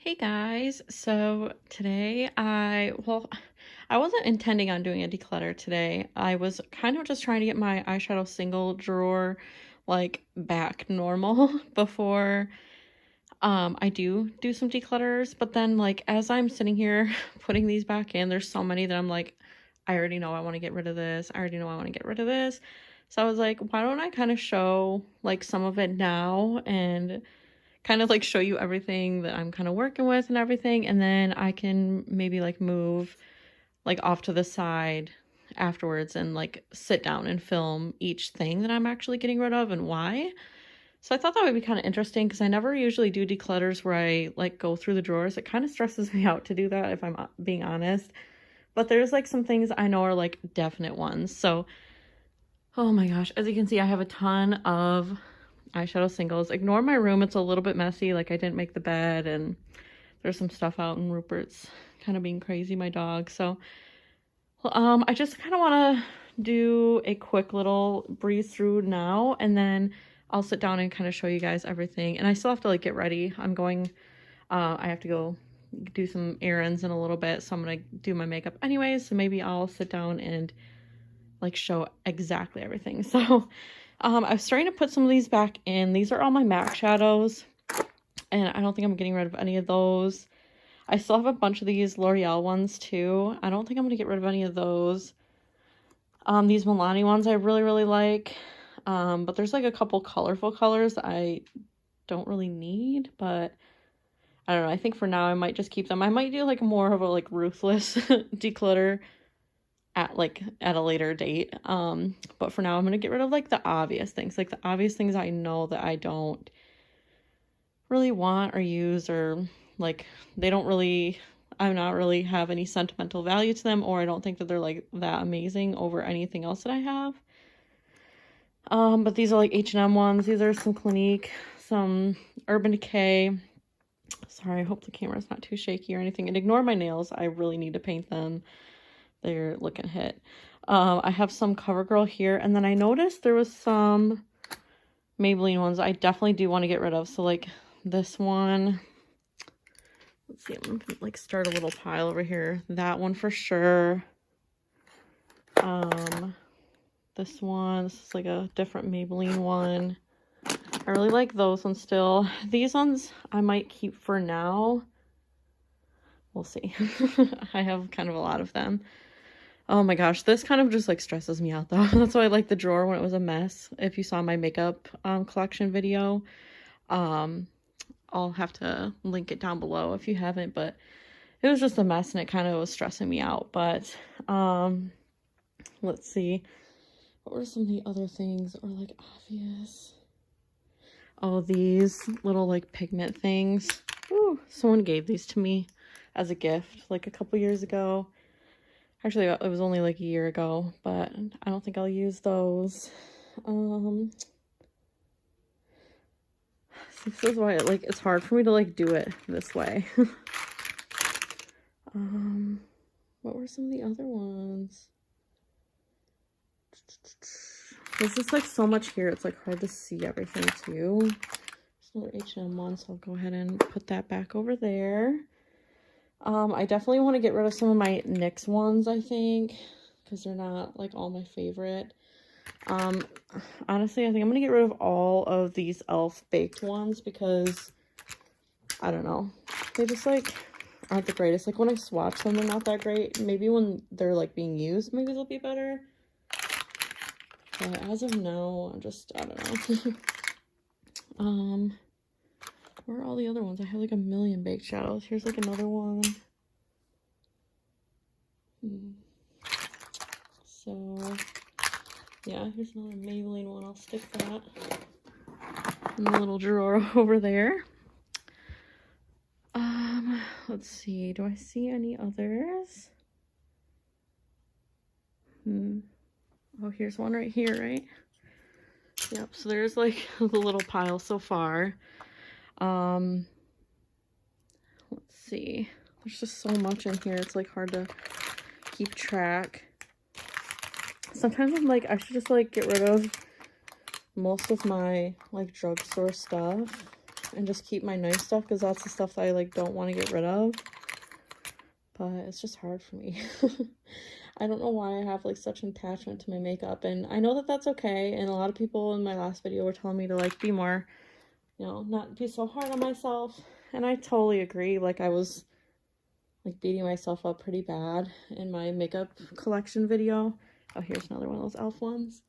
Hey guys, so today I wasn't intending on doing a declutter today. I was kind of just trying to get my eyeshadow single drawer like back normal before I do some declutters, but then like as I'm sitting here putting these back in, there's so many that I'm like I already know I want to get rid of this. I already know I want to get rid of this. So I was like, why don't I kind of show like some of it now and kind of like show you everything that I'm kind of working with and everything, and then I can maybe like move like off to the side afterwards and like sit down and film each thing that I'm actually getting rid of and why. So I thought that would be kind of interesting because I never usually do declutters where I like go through the drawers. It kind of stresses me out to do that if I'm being honest. But there's like some things I know are like definite ones. So, oh my gosh, as you can see, I have a ton of eyeshadow singles. Ignore my room, it's a little bit messy, like I didn't make the bed and there's some stuff out and Rupert's kind of being crazy, my dog. So I just kind of want to do a quick little breeze through now, and then I'll sit down and kind of show you guys everything. And I still have to like get ready. I have to go do some errands in a little bit, so I'm gonna do my makeup anyways, so maybe I'll sit down and like show exactly everything. So I was starting to put some of these back in. These are all my MAC shadows, and I don't think I'm getting rid of any of those. I still have a bunch of these L'Oreal ones too. I don't think I'm going to get rid of any of those. These Milani ones I really, really like. But there's like a couple colorful colors that I don't really need, but I don't know. I think for now I might just keep them. I might do like more of a like ruthless declutter at a later date. But for now I'm gonna get rid of like the obvious things, like the obvious things I know that I don't really want or use, or like I'm not really have any sentimental value to them, or I don't think that they're like that amazing over anything else that I have. But these are like H&M ones. These are some Clinique, some Urban Decay. Sorry, I hope the camera's not too shaky or anything. And ignore my nails. I really need to paint them. They're looking hit. I have some CoverGirl here, and then I noticed there was some Maybelline ones I definitely do want to get rid of. So like this one, let's see, I'm gonna like start a little pile over here. That one for sure. This is like a different Maybelline one. I really like those ones still. These ones I might keep for now. We'll see. I have kind of a lot of them. Oh my gosh, this kind of just like stresses me out though. That's why I like the drawer when it was a mess. If you saw my makeup collection video, I'll have to link it down below if you haven't, but it was just a mess and it kind of was stressing me out. But let's see. What were some of the other things that were like obvious? Oh, these little like pigment things. Ooh, someone gave these to me as a gift like a couple years ago. Actually, it was only like a year ago, but I don't think I'll use those. This is why it's hard for me to like do it this way. What were some of the other ones? There's just like so much here, it's like hard to see everything too. There's another H&M one, so I'll go ahead and put that back over there. I definitely want to get rid of some of my NYX ones, I think, because they're not like all my favorite. Honestly, I think I'm gonna get rid of all of these e.l.f. baked ones because I don't know, they just like aren't the greatest. Like when I swatch them, they're not that great. Maybe when they're like being used, maybe they'll be better. But as of now, I don't know. Where are all the other ones? I have like a million baked shadows. Here's like another one. So yeah, here's another Maybelline one. I'll stick that in the little drawer over there. Let's see. Do I see any others? Oh, here's one right here, right? Yep, so there's like the little pile so far. Let's see. There's just so much in here. It's like hard to keep track. Sometimes I'm like, I should just like get rid of most of my like drugstore stuff. and just keep my nice stuff, because that's the stuff that I like don't want to get rid of. But it's just hard for me. I don't know why I have like such an attachment to my makeup, and I know that that's okay. And a lot of people in my last video were telling me to like be more, you know, not be so hard on myself. And I totally agree. Like I was like beating myself up pretty bad in my makeup collection video. Oh, here's another one of those e.l.f. ones.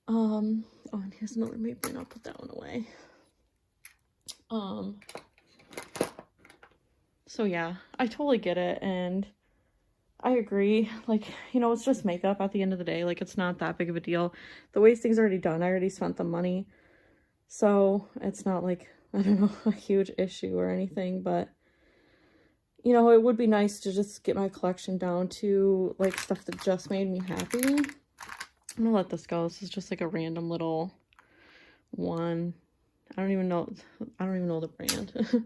Oh, and here's another Maybelline. I'll put that one away. So yeah, I totally get it, and I agree. Like, you know, it's just makeup at the end of the day. Like, it's not that big of a deal. The wasting's already done. I already spent the money. So it's not like, I don't know, a huge issue or anything, but you know, it would be nice to just get my collection down to like stuff that just made me happy. I'm gonna let this go. This is just like a random little one. I don't even know the brand.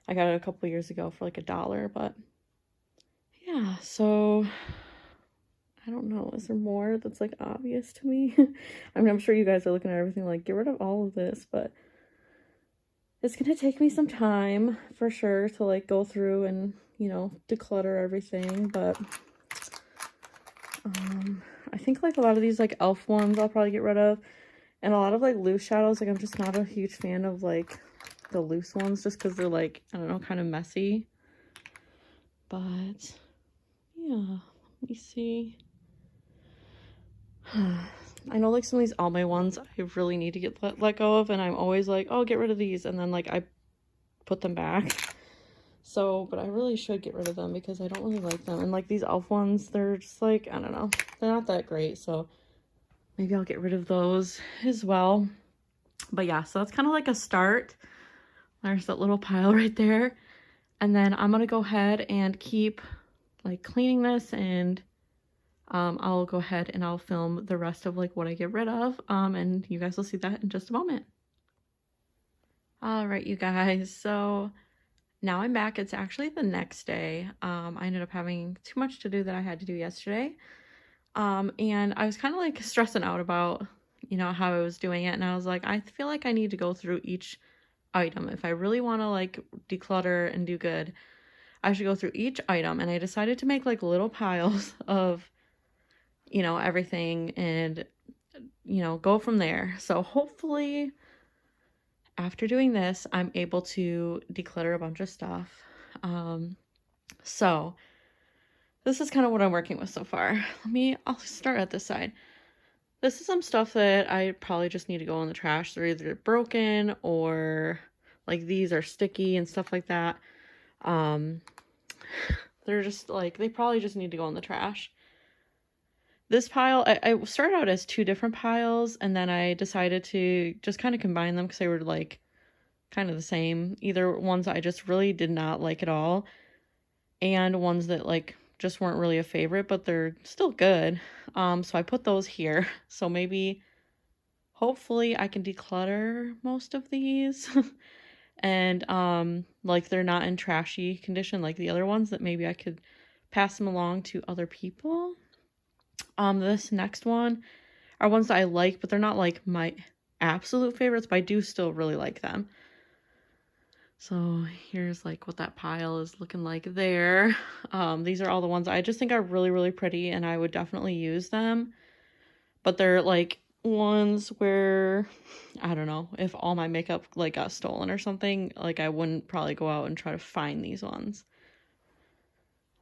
I got it a couple years ago for like $1, but yeah, so I don't know. Is there more that's like obvious to me? I mean, I'm sure you guys are looking at everything like, get rid of all of this, but it's gonna take me some time for sure to like go through and, you know, declutter everything. But I think like a lot of these like e.l.f. ones I'll probably get rid of, and a lot of like loose shadows. Like I'm just not a huge fan of like the loose ones, just because they're like, I don't know, kind of messy. But yeah, let me see. I know like some of these All My ones I really need to get let go of, and I'm always like, oh, get rid of these, and then like I put them back. So, but I really should get rid of them because I don't really like them. And like these e.l.f. ones, they're just like, I don't know, they're not that great. So maybe I'll get rid of those as well. But yeah, so that's kind of like a start. There's that little pile right there. And then I'm gonna go ahead and keep like cleaning this, and I'll go ahead and I'll film the rest of like what I get rid of, and you guys will see that in just a moment. All right, you guys, so now I'm back. It's actually the next day. I ended up having too much to do that I had to do yesterday, and I was kind of like stressing out about, you know, how I was doing it, and I was like, I feel like I need to go through each item. If I really want to like declutter and do good, I should go through each item. And I decided to make like little piles of, you know, everything, and, you know, go from there. So hopefully after doing this, I'm able to declutter a bunch of stuff. So this is kind of what I'm working with so far. I'll start at this side. This is some stuff that I probably just need to go in the trash. They're either broken or like these are sticky and stuff like that. They're just like, they probably just need to go in the trash. This pile, I started out as 2 different piles, and then I decided to just kind of combine them because they were like kind of the same. Either ones I just really did not like at all, and ones that like just weren't really a favorite, but they're still good. So I put those here. So maybe, hopefully I can declutter most of these. And like they're not in trashy condition like the other ones, that maybe I could pass them along to other people. This next one are ones that I like, but they're not like my absolute favorites, but I do still really like them. So here's like what that pile is looking like there. These are all the ones I just think are really, really pretty, and I would definitely use them. But they're like ones where, I don't know, if all my makeup like got stolen or something, like I wouldn't probably go out and try to find these ones.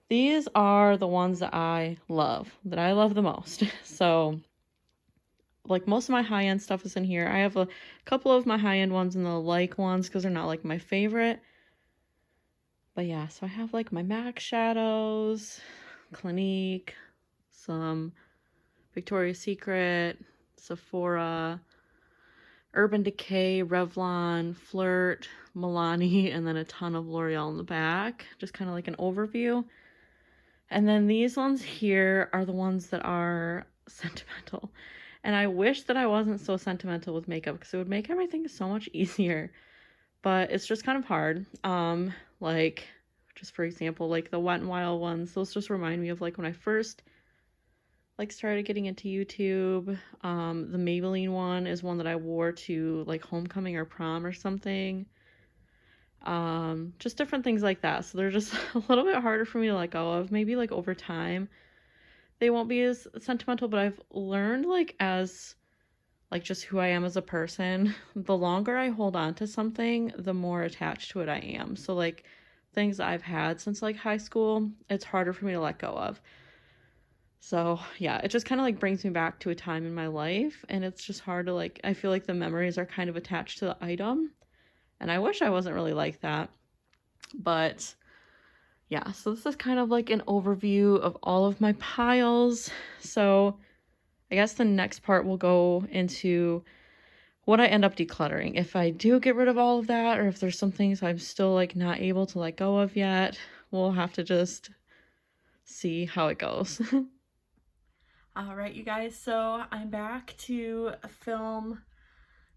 These are the ones that I love the most. So like most of my high-end stuff is in here. I have a couple of my high-end ones and the like ones because they're not like my favorite. But yeah, so I have like my MAC shadows, Clinique, some Victoria's Secret, Sephora, Urban Decay, Revlon, Flirt, Milani, and then a ton of L'Oreal in the back. Just kind of like an overview. And then these ones here are the ones that are sentimental. And I wish that I wasn't so sentimental with makeup because it would make everything so much easier. But it's just kind of hard. Like, just for example, like the Wet n Wild ones, those just remind me of like when I first like started getting into YouTube. The Maybelline one is one that I wore to like homecoming or prom or something. Just different things like that. So they're just a little bit harder for me to let go of. Maybe like over time they won't be as sentimental, but I've learned like as like just who I am as a person, the longer I hold on to something, the more attached to it I am. So like things I've had since like high school, it's harder for me to let go of. So yeah, it just kind of like brings me back to a time in my life, and it's just hard to like, I feel like the memories are kind of attached to the item, and I wish I wasn't really like that. But yeah, so this is kind of like an overview of all of my piles. So I guess the next part will go into what I end up decluttering. If I do get rid of all of that, or if there's some things I'm still like not able to let go of yet, we'll have to just see how it goes. All right, you guys, so I'm back to film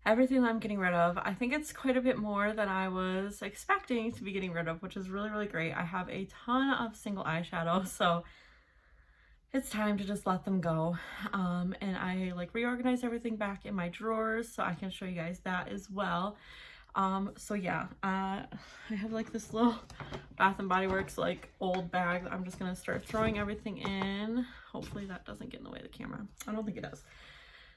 everything that I'm getting rid of. I think it's quite a bit more than I was expecting to be getting rid of, which is really, really great. I have a ton of single eyeshadows, so it's time to just let them go. And I like reorganized everything back in my drawers, so I can show you guys that as well. So yeah, I have like this little Bath and Body Works like old bag that I'm just gonna start throwing everything in. Hopefully that doesn't get in the way of the camera. I don't think it does.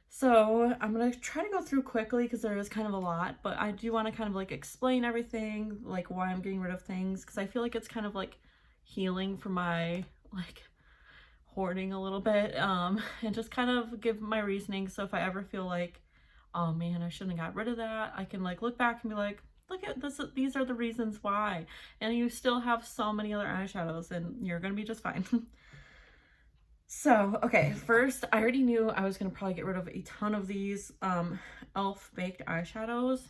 So I'm gonna try to go through quickly because there is kind of a lot, but I do want to kind of like explain everything, like why I'm getting rid of things, because I feel like it's kind of like healing for my like hoarding a little bit, and just kind of give my reasoning. So if I ever feel like, oh man, I shouldn't have got rid of that, I can like look back and be like, look at this, these are the reasons why, and you still have so many other eyeshadows and you're gonna be just fine. So okay, first, I already knew I was gonna probably get rid of a ton of these elf baked eyeshadows.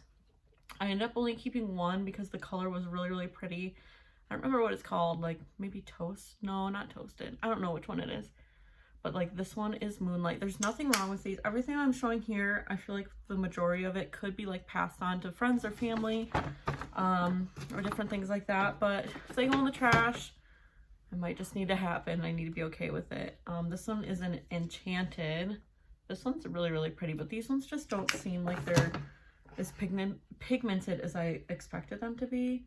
I ended up only keeping one because the color was really, really pretty. I don't remember what it's called, like maybe Toast? No, not Toasted. I don't know which one it is. But like this one is Moonlight. There's nothing wrong with these. Everything I'm showing here, I feel like the majority of it could be like passed on to friends or family, or different things like that. But if they go in the trash, it might just need to happen. I need to be okay with it. This one is an Enchanted. This one's really, really pretty, but these ones just don't seem like they're as pigmented as I expected them to be.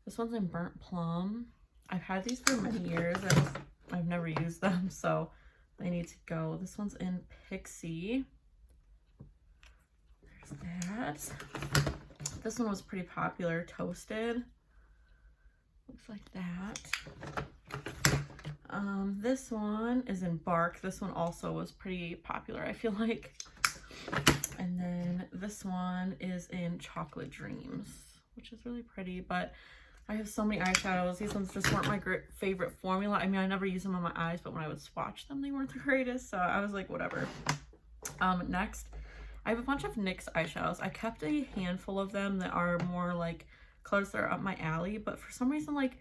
This one's in Burnt Plum. I've had these for many years and I've never used them, so they need to go. This one's in Pixie. There's that. This one was pretty popular, Toasted. Looks like that. This one is in Bark. This one also was pretty popular, I feel like. And then this one is in Chocolate Dreams, which is really pretty, but I have so many eyeshadows. These ones just weren't my favorite formula. I mean, I never use them on my eyes, but when I would swatch them, they weren't the greatest, so I was like, whatever. Next, I have a bunch of NYX eyeshadows. I kept a handful of them that are more like colors that are up my alley, but for some reason, like,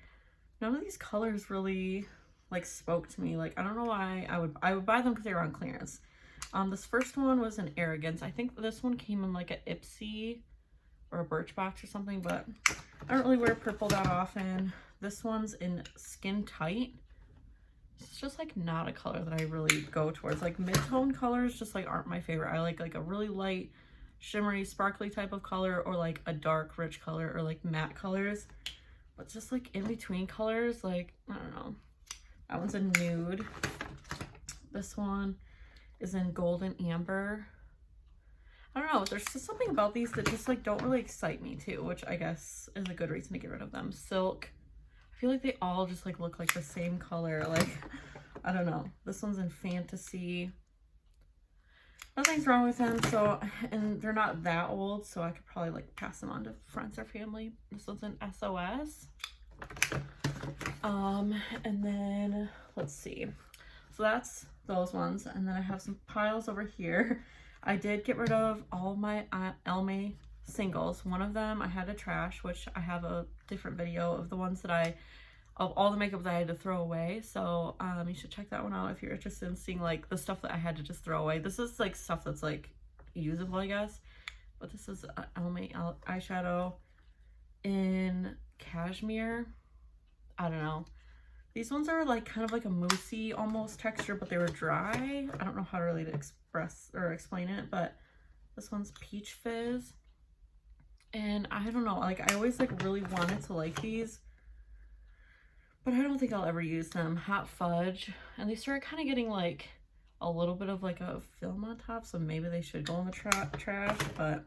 none of these colors really like spoke to me. Like, I don't know why. I would buy them because they were on clearance. This first one was an Arrogance. I think this one came in like a Ipsy or a Birchbox or something, but I don't really wear purple that often. This one's in Skin Tight. It's just like not a color that I really go towards. Like mid-tone colors just like aren't my favorite. I like a really light, shimmery, sparkly type of color, or like a dark, rich color, or like matte colors. But just like in between colors, like, I don't know. That one's a Nude. This one is in Golden Amber. I don't know, there's just something about these that just like don't really excite me too, which I guess is a good reason to get rid of them. Silk. I feel like they all just like look like the same color. Like, I don't know. This one's in Fantasy. Nothing's wrong with them, so, and they're not that old, so I could probably like pass them on to friends or family. This one's in SOS. And then let's see. So that's those ones, and then I have some piles over here. I did get rid of all my Elme singles. One of them I had to trash, which I have a different video of the ones that of all the makeup that I had to throw away. So you should check that one out if you're interested in seeing like the stuff that I had to just throw away. This is like stuff that's like usable, I guess. But this is Elme eyeshadow in Cashmere. I don't know. These ones are like kind of like a moussey almost texture, but they were dry. I don't know how to really express or explain it, but this one's Peach Fizz. And I don't know, like I always like really wanted to like these, but I don't think I'll ever use them. Hot Fudge. And they started kind of getting like a little bit of like a film on top, so maybe they should go in the trash, but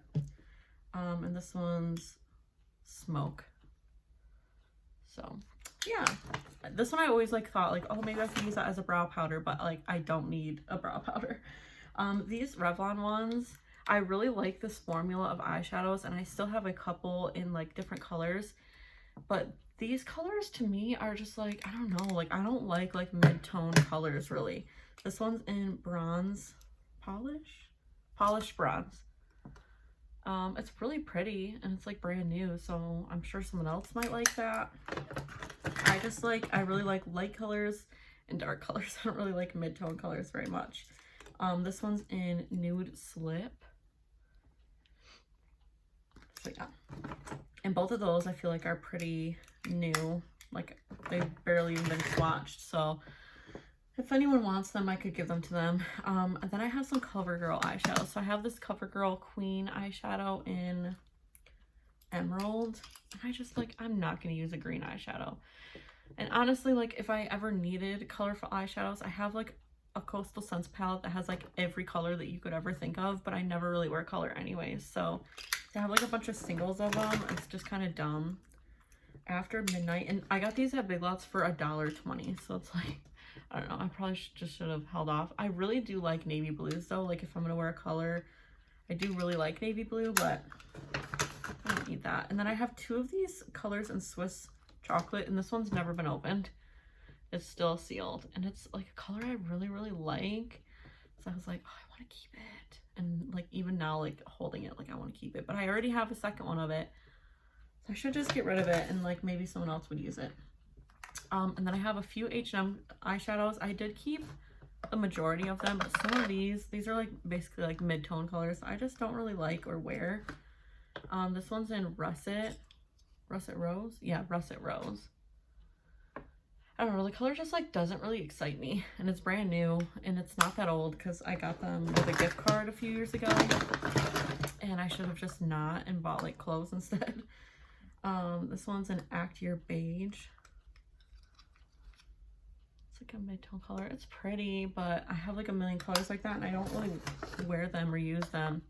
and this one's Smoke. So yeah, this one I always like thought like, oh, maybe I could use that as a brow powder, but like I don't need a brow powder. These Revlon ones, I really like this formula of eyeshadows, and I still have a couple in like different colors, but these colors to me are just like, I don't know, like I don't like mid-tone colors really. This one's in Bronze Polished Bronze. It's really pretty, and it's like brand new, so I'm sure someone else might like that. I really like light colors and dark colors. I don't really like mid-tone colors very much. This one's in Nude Slip. So yeah, and both of those I feel like are pretty new, like they've barely even been swatched, so if anyone wants them, I could give them to them. And then I have some CoverGirl eyeshadow. So I have this CoverGirl Queen eyeshadow in Emerald. And I just like, I'm not going to use a green eyeshadow. And honestly, like if I ever needed colorful eyeshadows, I have like a Coastal Scents palette that has like every color that you could ever think of, but I never really wear color anyways. So I have like a bunch of singles of them. It's just kind of dumb. After Midnight, and I got these at Big Lots for $1.20, so it's like, I don't know, I probably should have held off. I really do like navy blues though, like if I'm gonna wear a color, I do really like navy blue, but I don't need that. And then I have two of these colors in Swiss Chocolate, and this one's never been opened. It's still sealed, and it's like a color I really like, so I was like, oh, I want to keep it. And like even now, like holding it, like I want to keep it, but I already have a second one of it, so I should just get rid of it, and like maybe someone else would use it. And then I have a few H&M eyeshadows. I did keep the majority of them, but some of these are like basically like mid-tone colors I just don't really like or wear. This one's in Russet Rose. Yeah, Russet Rose. I don't know, the color just like doesn't really excite me, and it's brand new, and it's not that old because I got them with a gift card a few years ago, and I should have just not and bought like clothes instead. This one's an Act Your Beige. Like a mid-tone color. It's pretty, but I have like a million colors like that, and I don't really wear them or use them.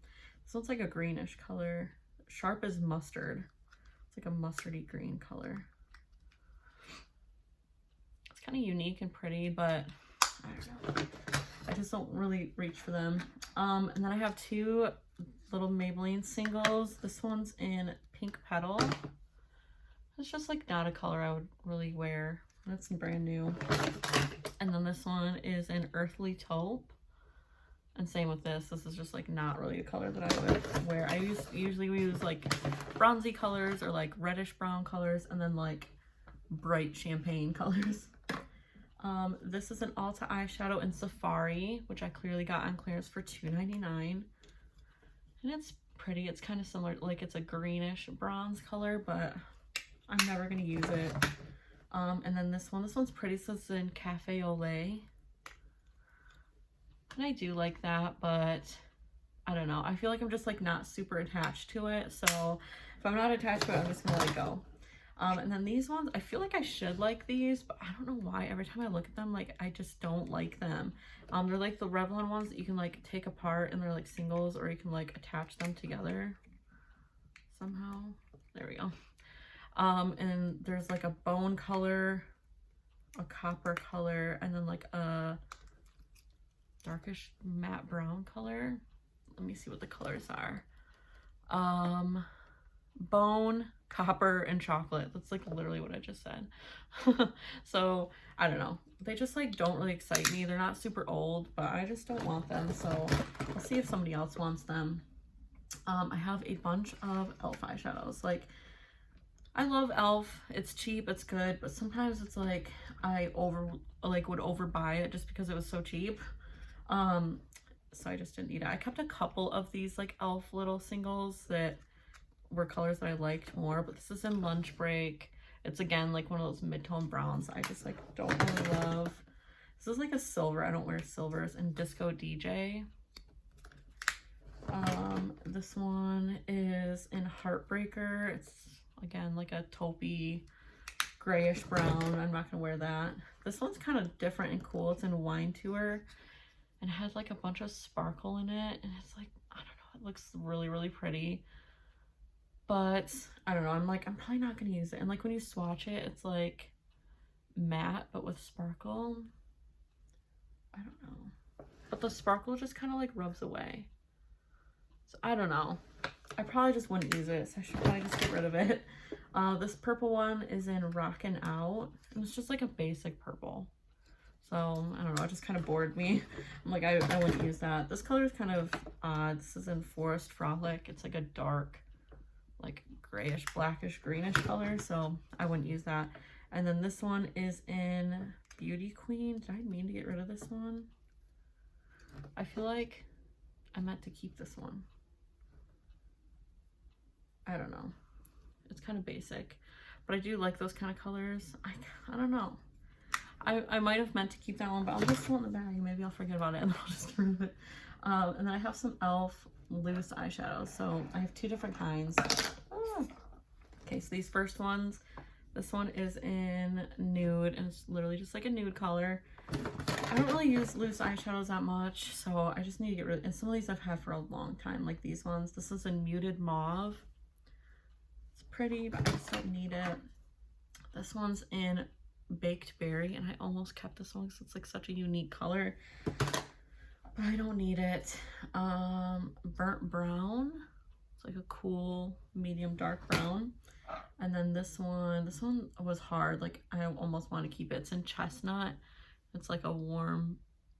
This one's like a greenish color. Sharp as Mustard. It's like a mustardy green color. It's kind of unique and pretty, but I don't know, I just don't really reach for them. And then I have two little Maybelline singles. This one's in Pink Petal. It's just like not a color I would really wear. That's brand new. And then this one is an Earthly Taupe, and same with this. This is just like not really a color that I would wear. I usually use like bronzy colors or like reddish brown colors, and then like bright champagne colors. This is an Ulta eyeshadow in Safari, which I clearly got on clearance for $2.99, and it's pretty. It's kind of similar, like it's a greenish bronze color, but I'm never gonna use it. And then this one's pretty. So it's in Cafe au Lait, and I do like that, but I don't know, I feel like I'm just like not super attached to it, so if I'm not attached to it, I'm just gonna let it go. And then these ones, I feel like I should like these, but I don't know why. Every time I look at them, like I just don't like them. They're like the Revlon ones that you can like take apart, and they're like singles, or you can like attach them together somehow. There we go. And there's like a bone color, a copper color, and then like a darkish matte brown color. Let me see what the colors are. Bone, copper, and chocolate. That's like literally what I just said. So I don't know, they just like don't really excite me. They're not super old, but I just don't want them, so I'll see if somebody else wants them. I have a bunch of e.l.f. eyeshadows. Like, I love e.l.f. It's cheap, it's good, but sometimes it's like I would overbuy it just because it was so cheap. So I just didn't need it. I kept a couple of these like e.l.f. little singles that were colors that I liked more, but this is in Lunch Break. It's again like one of those mid-tone browns I just like don't really love. This is like a silver. I don't wear silvers. And Disco DJ. This one is in Heartbreaker. It's again like a taupey grayish brown. I'm not gonna wear that. This one's kind of different and cool. It's in Wine Tour and it has like a bunch of sparkle in it, and it's like, I don't know, it looks really, really pretty. But I don't know, I'm probably not gonna use it. And like when you swatch it, it's like matte but with sparkle. I don't know. But the sparkle just kind of like rubs away. So I don't know. I probably just wouldn't use it, so I should probably just get rid of it. This purple one is in Rockin' Out, and it's just like a basic purple. So I don't know, it just kind of bored me. I'm like, I wouldn't use that. This color is kind of odd. This is in Forest Frolic. It's like a dark, like grayish, blackish, greenish color, so I wouldn't use that. And then this one is in Beauty Queen. Did I mean to get rid of this one? I feel like I meant to keep this one. I don't know. It's kind of basic, but I do like those kind of colors. I don't know. I might have meant to keep that one, but I'll just throw it in the bag. Maybe I'll forget about it and I'll just get rid of it. And then I have some e.l.f. loose eyeshadows. So I have two different kinds. Okay, so these first ones, this one is in nude, and it's literally just like a nude color. I don't really use loose eyeshadows that much, so I just need to get rid of, and some of these I've had for a long time, like these ones. This is in Muted Mauve. It's pretty, but I just don't need it. This one's in Baked Berry, and I almost kept this one because it's like such a unique color, but I don't need it. Burnt Brown. It's like a cool medium dark brown. And then this one was hard. Like I almost want to keep it. It's in Chestnut. It's like a warm,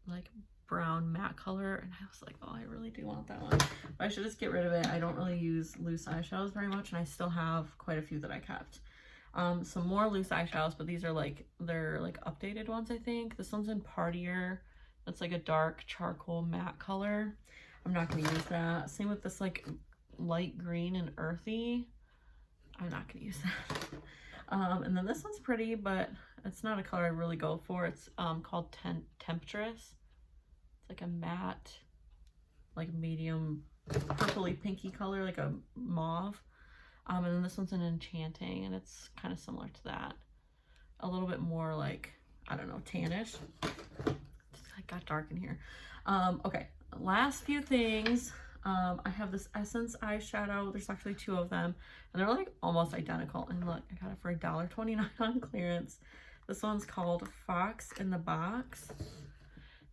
like brown matte color, and I was like, oh, I really do want that one. But I should just get rid of it. I don't really use loose eyeshadows very much, and I still have quite a few that I kept. Some more loose eyeshadows, but these are like, they're like updated ones, I think. This one's in Partier. It's like a dark charcoal matte color. I'm not gonna use that. Same with this like light green and earthy. I'm not gonna use that. And then this one's pretty, but it's not a color I really go for. It's called Temptress. It's like a matte, like medium purpley pinky color, like a mauve. And then this one's an Enchanting, and it's kind of similar to that. A little bit more like, I don't know, tannish. It got dark in here. Okay, last few things. I have this Essence eyeshadow. There's actually two of them, and they're like almost identical. And look, I got it for $1.29 on clearance. This one's called Fox in the Box.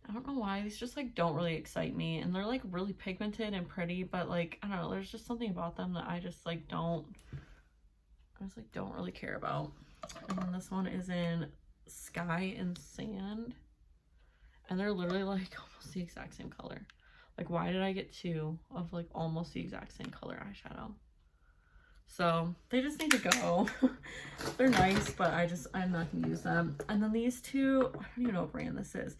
I don't know why, these just like don't really excite me, and they're like really pigmented and pretty, but like I don't know, there's just something about them that I just don't really care about. And then this one is in Sky and Sand, and they're literally like almost the exact same color. Like, why did I get two of like almost the exact same color eyeshadow? So they just need to go. They're nice, but I'm not gonna use them. And then these two, I don't even know what brand this is.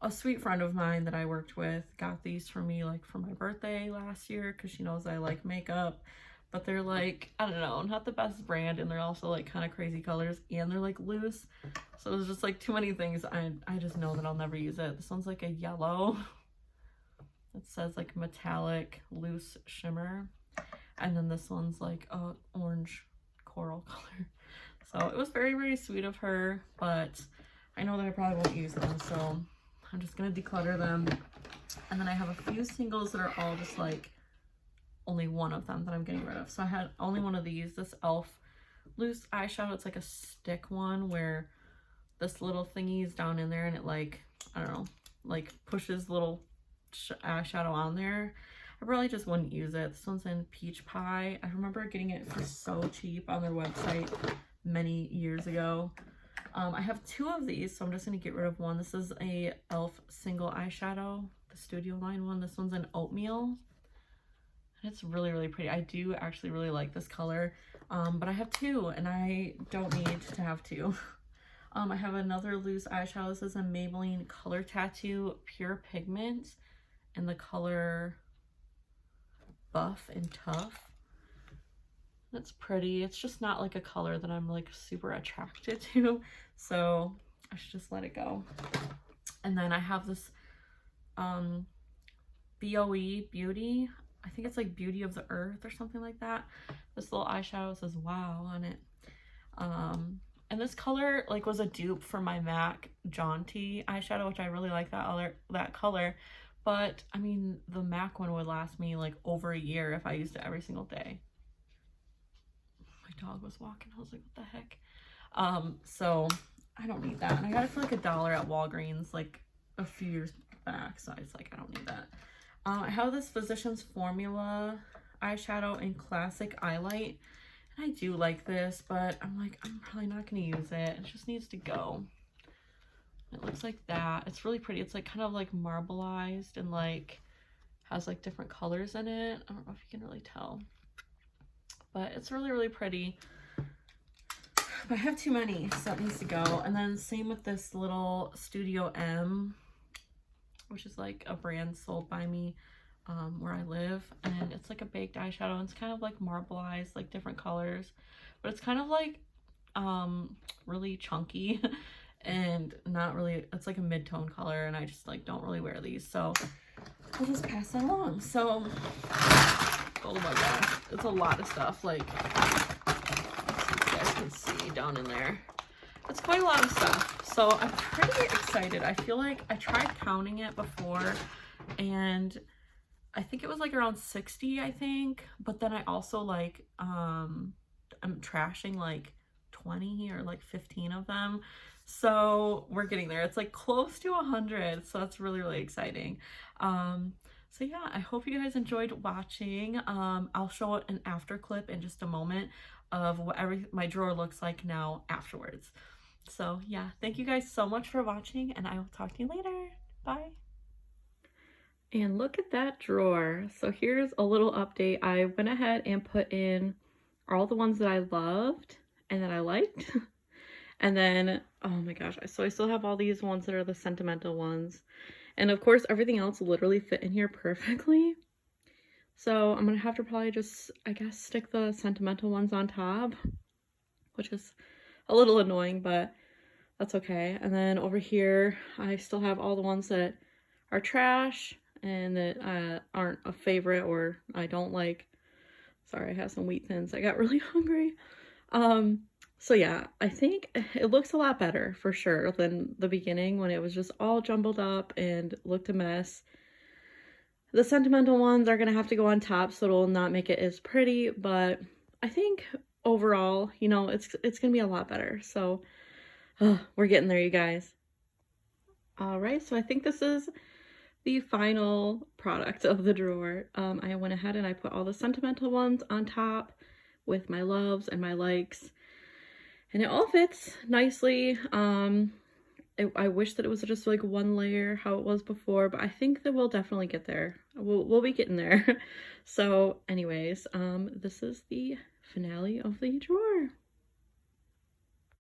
A sweet friend of mine that I worked with got these for me like for my birthday last year because she knows I like makeup. But they're like, I don't know, not the best brand, and they're also like kind of crazy colors, and they're like loose. So it was just like too many things. I just know that I'll never use it. This one's like a yellow. It says like metallic loose shimmer. And then this one's like a orange coral color. So it was very, very sweet of her, but I know that I probably won't use them, so I'm just gonna declutter them. And then I have a few singles that are all just like only one of them that I'm getting rid of. So I had only one of these, this e.l.f. loose eyeshadow. It's like a stick one where this little thingy is down in there, and it like, I don't know, like pushes little eyeshadow on there. I probably just wouldn't use it. This one's in Peach Pie. I remember getting it for so cheap on their website many years ago. I have two of these, so I'm just going to get rid of one. This is a e.l.f. single eyeshadow, the Studio Line one. This one's in Oatmeal, and it's really, really pretty. I do actually really like this color, but I have two, and I don't need to have two. I have another loose eyeshadow. This is a Maybelline Color Tattoo Pure Pigment in the color Buff and Tough. It's pretty. It's just not like a color that I'm like super attracted to. So I should just let it go. And then I have this BOE Beauty. I think it's like Beauty of the Earth or something like that. This little eyeshadow says wow on it. And this color like was a dupe for my MAC Jaunty eyeshadow, which I really like that color. But I mean, the MAC one would last me like over a year if I used it every single day. My dog was walking. I was like, what the heck? So I don't need that. And I got it for like $1 at Walgreens like a few years back. So I was like, I don't need that. I have this Physicians Formula eyeshadow in Classic Eyelight. And I do like this, but I'm like, I'm probably not going to use it. It just needs to go. It looks like that. It's really pretty. It's like kind of like marbleized and like has like different colors in it. I don't know if you can really tell. But it's really, really pretty. But I have too many, so it needs to go. And then same with this little Studio M, which is like a brand sold by me where I live. And it's like a baked eyeshadow. And it's kind of like marbleized, like different colors. But it's kind of like really chunky and not really, it's like a mid-tone color. And I just like don't really wear these. So I'll just pass that along. So, oh my gosh, it's a lot of stuff. Like, you guys can see down in there. It's quite a lot of stuff. So I'm pretty excited. I feel like I tried counting it before and I think it was like around 60, I think. But then I also like, I'm trashing like 20 or like 15 of them. So we're getting there. It's like close to 100. So that's really, really exciting. So yeah, I hope you guys enjoyed watching. I'll show an after clip in just a moment of what my drawer looks like now afterwards. So yeah, thank you guys so much for watching and I will talk to you later. Bye. And look at that drawer. So here's a little update. I went ahead and put in all the ones that I loved and that I liked. And then, oh my gosh, so I still have all these ones that are the sentimental ones. And of course, everything else literally fit in here perfectly. So I'm going to have to probably just, I guess, stick the sentimental ones on top, which is a little annoying, but that's okay. And then over here, I still have all the ones that are trash and that aren't a favorite or I don't like. Sorry, I have some wheat thins. I got really hungry. So yeah, I think it looks a lot better for sure than the beginning when it was just all jumbled up and looked a mess. The sentimental ones are gonna have to go on top so it'll not make it as pretty, but I think overall, you know, it's gonna be a lot better. So we're getting there, you guys. All right, so I think this is the final product of the drawer. I went ahead and I put all the sentimental ones on top with my loves and my likes. And it all fits nicely. I wish that it was just like one layer how it was before, but I think that we'll definitely get there. We'll be getting there. So anyways, this is the finale of the drawer.